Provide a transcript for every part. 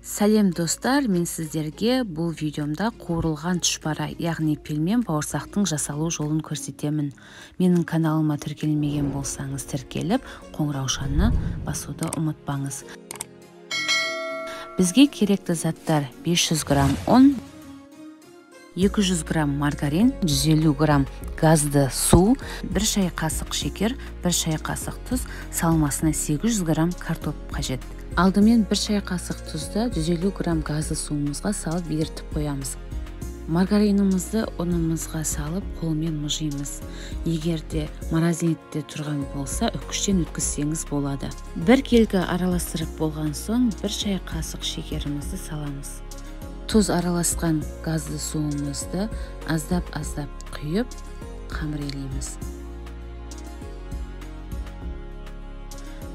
Сәлем достар, мен сіздерге бұл видеомда қуырылған тұшпара, яғни пельмен бауырсақтың жасалу жолын көрсетемін. Менің каналыма тіркелмеген болсаңыз тіркеліп, қоңыраушаны басуды ұмытпаңыз. Бізге керекті заттар 500 грамм ұн, 200 грамм маргарин, 150 грамм газды су, 1 шай қасық шекер, 1 шай қасық тұз, салмасына 800 грамм картоп қажет. Алдымен 1 шай қасық тұзды 150 грамм газды суымызға салып ерітіп қоямыз. Маргаринімізді ұнымызға салып қолмен мұжимыз. Егерде морозильникте тұрған болса, үкіштен өткізсеңіз болады. 1 келгі араластырып болған соң 1 шай қасық шекерімізді саламыз. Тұз араласқан газды суымызды аздап құйып қамырелейміз.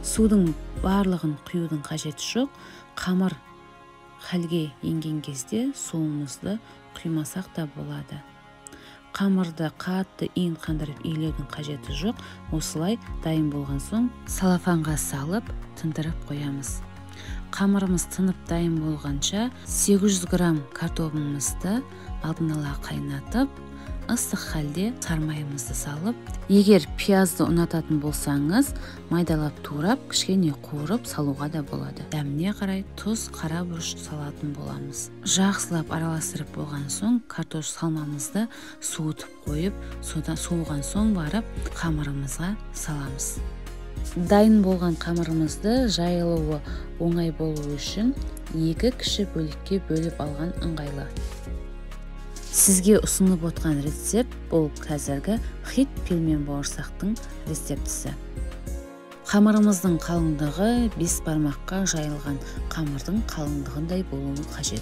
Судың барлығын құюдың қажеті жоқ. Қамыр халге енген кезде суымызды құймасақ та болады. Қамырды қатты иін қандырып илеудің қажеті жоқ. Осылай дайын болған соң салафанға салып тындырып қоямыз. Қамырымыз тынып дайын болғанша 800 грамм картопымызды алдын ала қайнатып, ыстық халде сармайымызды салып, егер пиязды ұнататын болсаңыз, майдалап турап, кішкене қуырып салуға да болады. Дәміне қарай тұз, қара бұрыш салатын боламыз. Жақсылап араластырып болған соң, картоп салмамызды суытып қойып, суыған соң барып қамырымызға саламыз. Дайын болған қамырымызды жайылуы оңай болу үшін 2 кіші бөлікке бөліп алған ыңғайлы. Сізге ұсынып отқан рецепт бұл қазіргі хит пельмен бауырсақтың рецептісі. Қамырымыздың қалыңдығы 5 бармаққа жайылған қамырдың қалыңдығындай болуы қажет.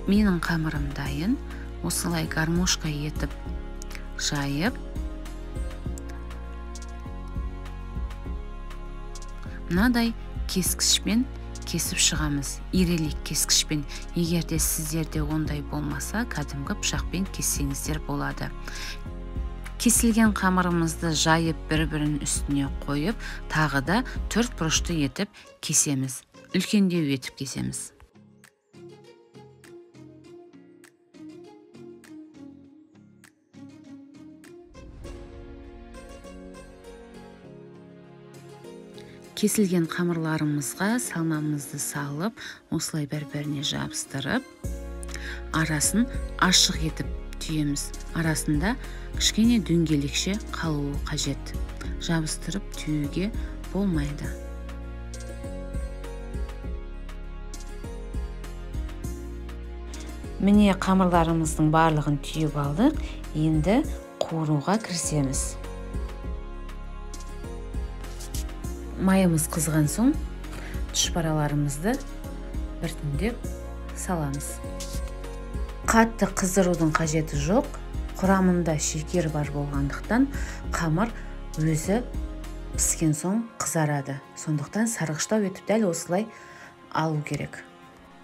Менің қамырым дайын. Осылай гармошка етіп жайып, мынадай кескішпен кесіп шығамыз. Ирелік кескішпен. Егерде сіздерде ондай болмаса, кәдімгі пышақпен кессеңіздер болады. Кесілген қамырымызды жайып бір-бірінің үстіне қойып, тағы да 4 бұрышты етіп кесеміз. Үлкендеу етіп кесеміз. Кесілген қамырларымызға салмамызды салып, осылай бір-біріне жабыстырып, арасын ашық етіп түйеміз. Арасында кішкене дөңгелекше қалуы қажет. Жабыстырып түйуге болмайды. Міне қамырларымыздың барлығын түйіп алдық. Енді қуыруға кірісеміз. Майымыз қызған соң тұшпараларымызды біртіндеп саламыз. Қатты қыздырудың қажеті жоқ. Құрамында шекер бар болғандықтан қамыр өзі піскен соң қызарады. Сондықтан сарғыштау етіп дәл осылай алу керек.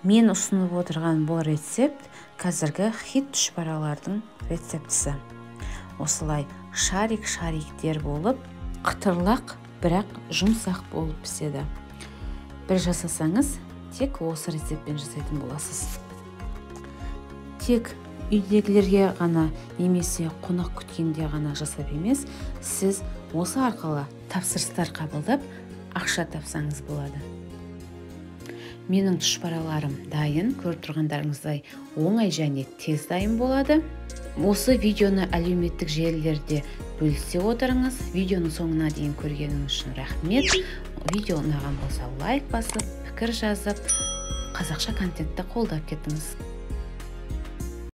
Мен ұсынып отырған бұл рецепт қазіргі хит тұшпаралардың рецептісі. Осылай шарик-шариктер болып, қытырлақ, бірақ жұмсақ болып піседі. Бір жасасаңыз, тек осы рецептпен жасайтын боласыз. Тек үйдегілерге ғана немесе қонақ күткенде ғана жасап емес, сіз осы арқылы тапсырыстар қабылдап, ақша тапсаңыз болады. Менің тұшпараларым дайын, көріп тұрғандарыңыздай оңай және тез дайын болады. Осы видеоны әлеуметтік желілерде бөлісе отырыңыз. Видеоның соңына дейін көргеніңіз үшін рахмет. Видео ұнаған болса лайк басып, пікір жазып, қазақша контентті қолдап кетіңіз.